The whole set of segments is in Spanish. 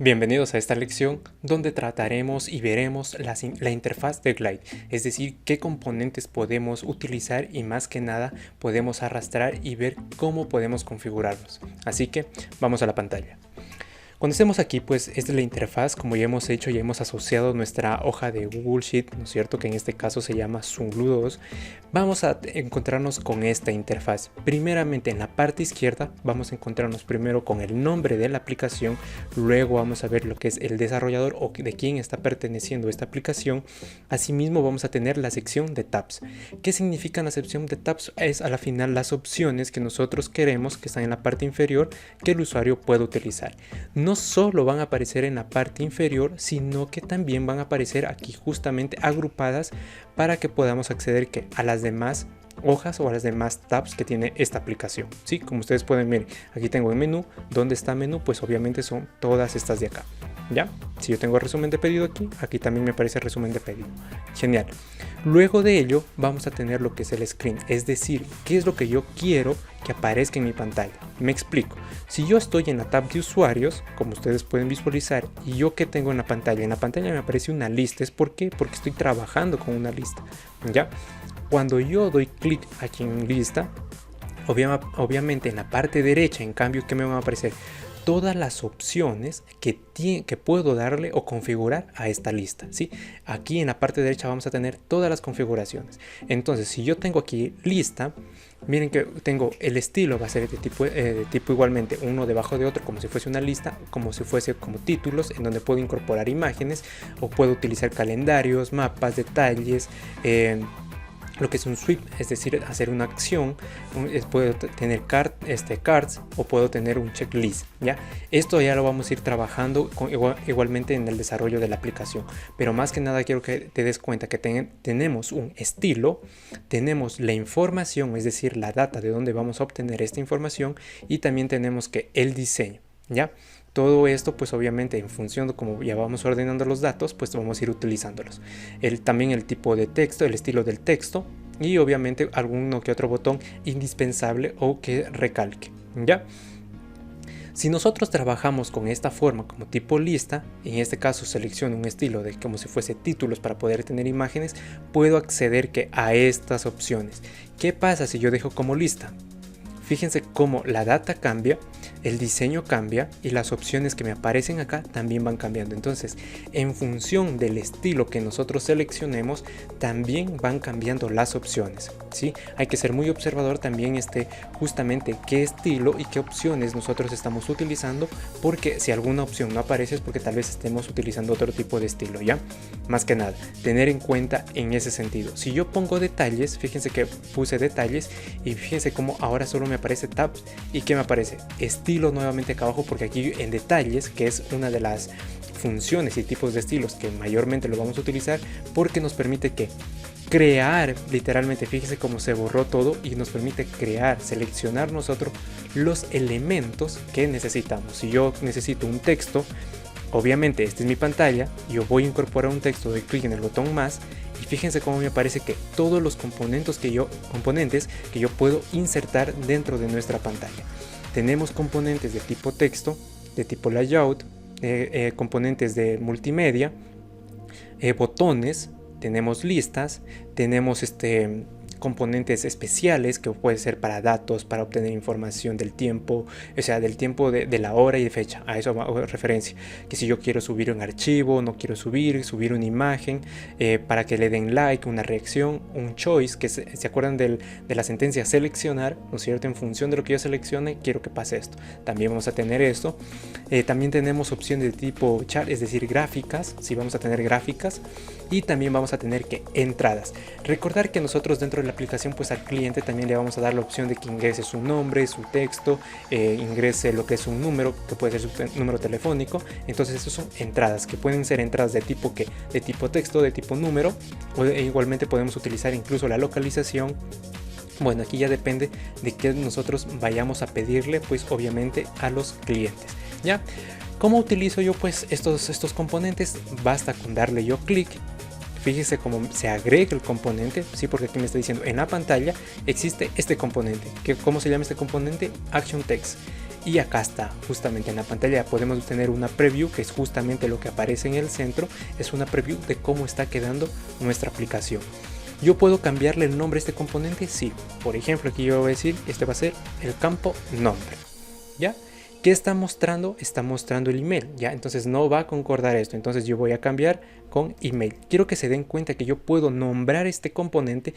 Bienvenidos a esta lección donde trataremos y veremos la interfaz de Glide, es decir, qué componentes podemos utilizar y más que nada podemos arrastrar y ver cómo podemos configurarlos. Así que vamos a la pantalla. Cuando estemos aquí, pues esta es la interfaz, como ya hemos hecho, ya hemos asociado nuestra hoja de Google Sheet, ¿no es cierto? Que en este caso se llama Zunglu 2. Vamos a encontrarnos con esta interfaz. Primeramente en la parte izquierda vamos a encontrarnos primero con el nombre de la aplicación, luego vamos a ver lo que es el desarrollador o de quién está perteneciendo esta aplicación. Asimismo vamos a tener la sección de tabs. ¿Qué significa la sección de tabs? Es a la final las opciones que nosotros queremos que están en la parte inferior que el usuario pueda utilizar. No solo van a aparecer en la parte inferior, sino que también van a aparecer aquí justamente agrupadas para que podamos acceder a las demás hojas o a las demás tabs que tiene esta aplicación. Sí, como ustedes pueden ver, aquí tengo el menú. ¿Dónde está menú? Pues obviamente son todas estas de acá. ¿Ya? Si yo tengo resumen de pedido aquí también me aparece resumen de pedido. Genial. Luego de ello vamos a tener lo que es el screen, es decir, qué es lo que yo quiero que aparezca en mi pantalla. Me explico. Si yo estoy en la tab de usuarios, como ustedes pueden visualizar, y yo que tengo en la pantalla me aparece una lista. ¿Es por qué? Porque estoy trabajando con una lista. ¿Ya? Cuando yo doy clic aquí en lista, obviamente en la parte derecha, en cambio, ¿qué me van a aparecer? Todas las opciones que puedo darle o configurar a esta lista, ¿sí? Aquí en la parte derecha vamos a tener todas las configuraciones. Entonces, si yo tengo aquí lista, miren que tengo el estilo, va a ser de tipo igualmente uno debajo de otro, como si fuese una lista, como si fuese como títulos, en donde puedo incorporar imágenes o puedo utilizar calendarios, mapas, detalles, lo que es un sweep, es decir, hacer una acción. Puedo tener cards o puedo tener un checklist. ¿Ya? Esto ya lo vamos a ir trabajando igualmente en el desarrollo de la aplicación, pero más que nada quiero que te des cuenta que tenemos un estilo, tenemos la información, es decir, la data de dónde vamos a obtener esta información, y también tenemos que el diseño. ¿Ya? Todo esto pues obviamente en función de cómo ya vamos ordenando los datos, pues vamos a ir utilizándolos. También el tipo de texto, el estilo del texto, y obviamente alguno que otro botón indispensable o que recalque. ¿Ya? Si nosotros trabajamos con esta forma como tipo lista, en este caso selecciono un estilo de como si fuese títulos para poder tener imágenes, puedo acceder a estas opciones. ¿Qué pasa si yo dejo como lista? Fíjense cómo la data cambia, el diseño cambia y las opciones que me aparecen acá también van cambiando. Entonces, en función del estilo que nosotros seleccionemos, también van cambiando las opciones, ¿sí? Hay que ser muy observador también justamente qué estilo y qué opciones nosotros estamos utilizando, porque si alguna opción no aparece es porque tal vez estemos utilizando otro tipo de estilo, ¿ya? Más que nada, tener en cuenta en ese sentido. Si yo pongo detalles, fíjense que puse detalles y fíjense cómo ahora solo me aparece tabs y que me aparece estilo nuevamente acá abajo, porque aquí en detalles, que es una de las funciones y tipos de estilos que mayormente lo vamos a utilizar, porque nos permite crear literalmente, fíjense cómo se borró todo y nos permite crear, seleccionar nosotros los elementos que necesitamos. Si yo necesito un texto, obviamente esta es mi pantalla, yo voy a incorporar un texto, doy clic en el botón más y fíjense cómo me aparece que todos los componentes que yo puedo insertar dentro de nuestra pantalla. Tenemos componentes de tipo texto, de tipo layout, componentes de multimedia, botones, tenemos listas, tenemos componentes especiales que puede ser para datos, para obtener información del tiempo, o sea, del tiempo de la hora y de fecha. A eso hago referencia, que si yo quiero subir un archivo, no quiero subir una imagen, para que le den like, una reacción, un choice, que se acuerdan de la sentencia seleccionar, ¿no es cierto? En función de lo que yo seleccione, quiero que pase esto. También vamos a tener esto. También tenemos opciones de tipo chart, es decir, gráficas, si vamos a tener gráficas, y también vamos a tener entradas. Recordar que nosotros dentro de la aplicación, pues al cliente también le vamos a dar la opción de que ingrese su nombre, su texto, ingrese lo que es un número, que puede ser su número telefónico. Entonces estos son entradas, que pueden ser entradas de tipo texto, de tipo número, o igualmente podemos utilizar incluso la localización. Bueno, aquí ya depende de que nosotros vayamos a pedirle, pues obviamente a los clientes. ¿Ya? ¿Cómo utilizo yo pues estos componentes? Basta con darle yo clic. fíjense cómo se agrega el componente, ¿sí? Porque aquí me está diciendo en la pantalla existe este componente. ¿Cómo se llama este componente? Action Text. Y acá está, justamente en la pantalla podemos tener una preview, que es justamente lo que aparece en el centro. Es una preview de cómo está quedando nuestra aplicación. ¿Yo puedo cambiarle el nombre a este componente? Sí. Por ejemplo, aquí yo voy a decir, este va a ser el campo nombre, ¿ya? ¿Qué está mostrando? Está mostrando el email, ¿ya? Entonces no va a concordar esto. Entonces yo voy a cambiar con email. Quiero que se den cuenta que yo puedo nombrar este componente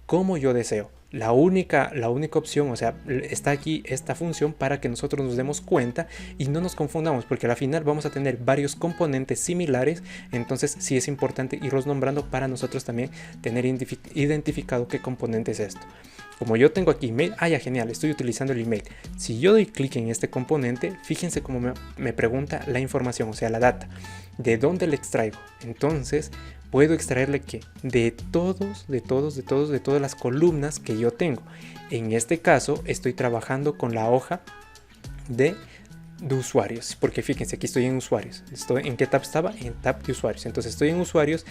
como yo deseo. La única opción, o sea, está aquí esta función para que nosotros nos demos cuenta y no nos confundamos, porque al final vamos a tener varios componentes similares. Entonces sí es importante irlos nombrando para nosotros también tener identificado qué componente es esto. Como yo tengo aquí email, ya genial, estoy utilizando el email. Si yo doy clic en este componente, fíjense cómo me pregunta la información, o sea, la data. ¿De dónde le extraigo? Entonces puedo extraerle que de todas las columnas que yo tengo. En este caso estoy trabajando con la hoja de usuarios, porque fíjense, aquí estoy en usuarios. ¿En qué tab estaba? En tab de usuarios. Entonces estoy en usuarios.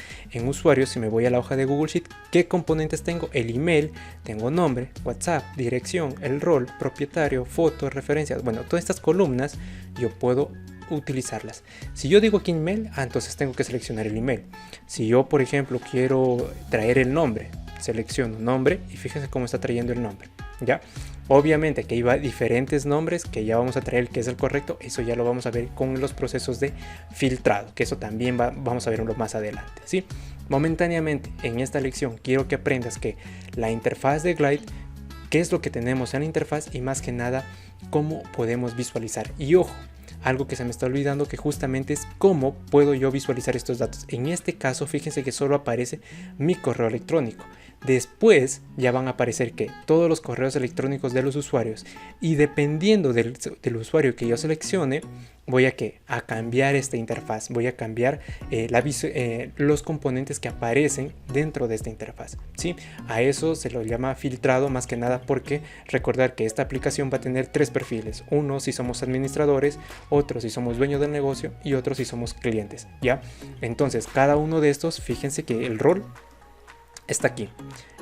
Si me voy a la hoja de Google Sheet, ¿qué componentes tengo? El email, tengo nombre, WhatsApp, dirección, el rol, propietario, fotos, referencias. Bueno, todas estas columnas yo puedo utilizarlas. Si yo digo aquí email, entonces tengo que seleccionar el email. Si yo, por ejemplo, quiero traer el nombre, selecciono nombre y fíjense cómo está trayendo el nombre, ¿ya? Obviamente que hay diferentes nombres que ya vamos a traer el que es el correcto. Eso ya lo vamos a ver con los procesos de filtrado, que eso también vamos a verlo más adelante, ¿sí? Momentáneamente en esta lección quiero que aprendas que la interfaz de Glide, qué es lo que tenemos en la interfaz y más que nada cómo podemos visualizar. Y ojo, algo que se me está olvidando, que justamente es cómo puedo yo visualizar estos datos. En este caso, fíjense que solo aparece mi correo electrónico. Después ya van a aparecer que todos los correos electrónicos de los usuarios, y dependiendo del usuario que yo seleccione, voy a cambiar esta interfaz, voy a cambiar los componentes que aparecen dentro de esta interfaz, ¿sí? A eso se lo llama filtrado, más que nada porque recordar que esta aplicación va a tener tres perfiles: uno si somos administradores, otro si somos dueños del negocio y otro si somos clientes, ¿ya? Entonces cada uno de estos, fíjense que el rol está aquí.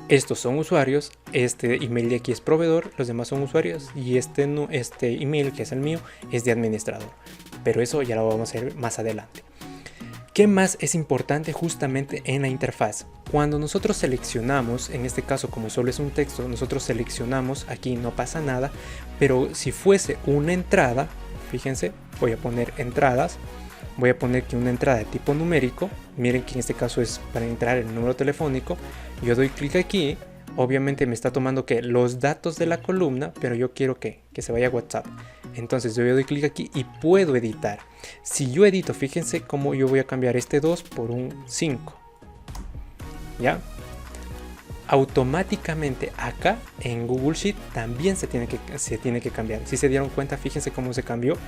Estos son usuarios, este email de aquí es proveedor, los demás son usuarios y este email, que es el mío, es de administrador. Pero eso ya lo vamos a ver más adelante. ¿Qué más es importante justamente en la interfaz? Cuando nosotros seleccionamos, en este caso como solo es un texto, nosotros seleccionamos, aquí no pasa nada, pero si fuese una entrada, fíjense, voy a poner entradas. Voy a poner que una entrada de tipo numérico, miren que en este caso es para entrar el número telefónico. Yo doy clic aquí, obviamente me está tomando que los datos de la columna, pero yo quiero que se vaya a WhatsApp. Entonces yo doy clic aquí y puedo editar. Si yo edito, fíjense cómo yo voy a cambiar este 2 por un 5, ¿ya? Automáticamente acá en Google Sheet también se tiene que cambiar. Si se dieron cuenta, fíjense cómo se cambió,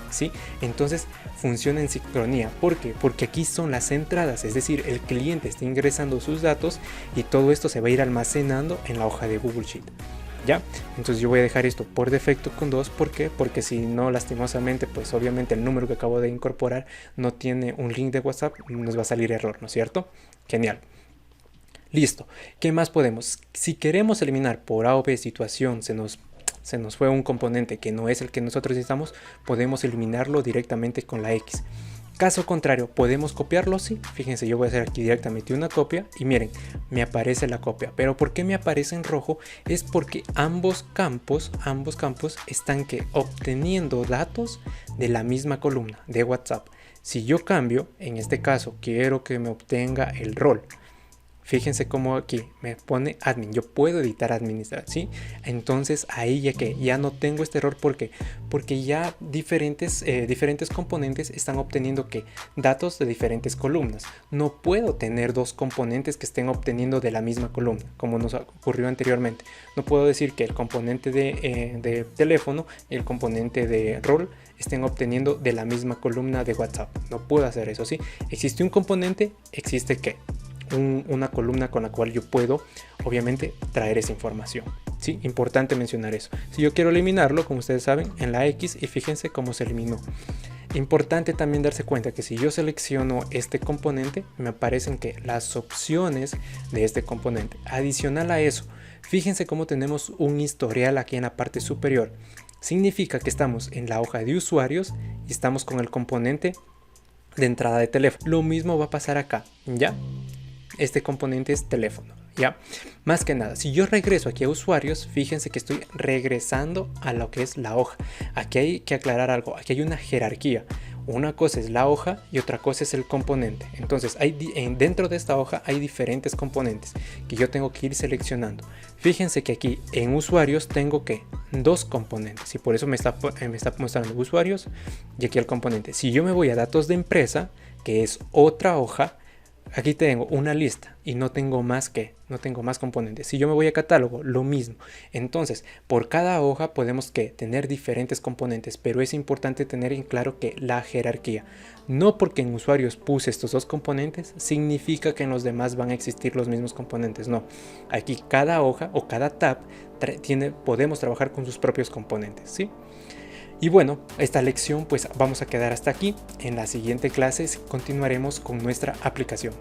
¿sí? Entonces funciona en sincronía. ¿Por qué? Porque aquí son las entradas, es decir, el cliente está ingresando sus datos y todo esto se va a ir almacenando en la hoja de Google Sheet, ¿ya? Entonces yo voy a dejar esto por defecto con 2. ¿Por qué? Porque si no, lastimosamente, pues obviamente el número que acabo de incorporar no tiene un link de WhatsApp, nos va a salir error, ¿no es cierto? Genial. Listo. ¿Qué más podemos? Si queremos eliminar por A o B situación, se nos fue un componente que no es el que nosotros necesitamos, podemos eliminarlo directamente con la X. Caso contrario, ¿podemos copiarlo? Sí. Fíjense, yo voy a hacer aquí directamente una copia y miren, me aparece la copia. Pero ¿por qué me aparece en rojo? Es porque ambos campos están obteniendo datos de la misma columna de WhatsApp. Si yo cambio, en este caso, quiero que me obtenga el rol. Fíjense cómo aquí me pone admin, yo puedo editar administrar, ¿sí? Entonces ahí ya no tengo este error. ¿Por qué? Porque ya diferentes componentes están obteniendo datos de diferentes columnas. No puedo tener dos componentes que estén obteniendo de la misma columna, como nos ocurrió anteriormente. No puedo decir que el componente de teléfono y el componente de rol estén obteniendo de la misma columna de WhatsApp. No puedo hacer eso, ¿sí? Existe un componente, existe una columna con la cual yo puedo obviamente traer esa información, ¿sí? Importante mencionar eso. Si yo quiero eliminarlo, como ustedes saben, en la X, y fíjense cómo se eliminó. Importante también darse cuenta que si yo selecciono este componente, me aparecen que las opciones de este componente. Adicional a eso, fíjense cómo tenemos un historial aquí en la parte superior. Significa que estamos en la hoja de usuarios y estamos con el componente de entrada de teléfono. Lo mismo va a pasar acá, ¿ya? Este componente es teléfono, ¿ya? Más que nada, si yo regreso aquí a usuarios, fíjense que estoy regresando a lo que es la hoja. Aquí hay que aclarar algo, aquí hay una jerarquía. Una cosa es la hoja y otra cosa es el componente. Entonces, dentro de esta hoja hay diferentes componentes que yo tengo que ir seleccionando. Fíjense que aquí en usuarios tengo que dos componentes y por eso me está mostrando usuarios y aquí el componente. Si yo me voy a datos de empresa, que es otra hoja, aquí tengo una lista y no tengo más componentes. Si yo me voy a catálogo, lo mismo. Entonces, por cada hoja podemos tener diferentes componentes, pero es importante tener en claro que la jerarquía, no porque en usuarios puse estos dos componentes, significa que en los demás van a existir los mismos componentes. No, aquí cada hoja o cada tab podemos trabajar con sus propios componentes, ¿sí? Y bueno, esta lección pues vamos a quedar hasta aquí. En la siguiente clase continuaremos con nuestra aplicación.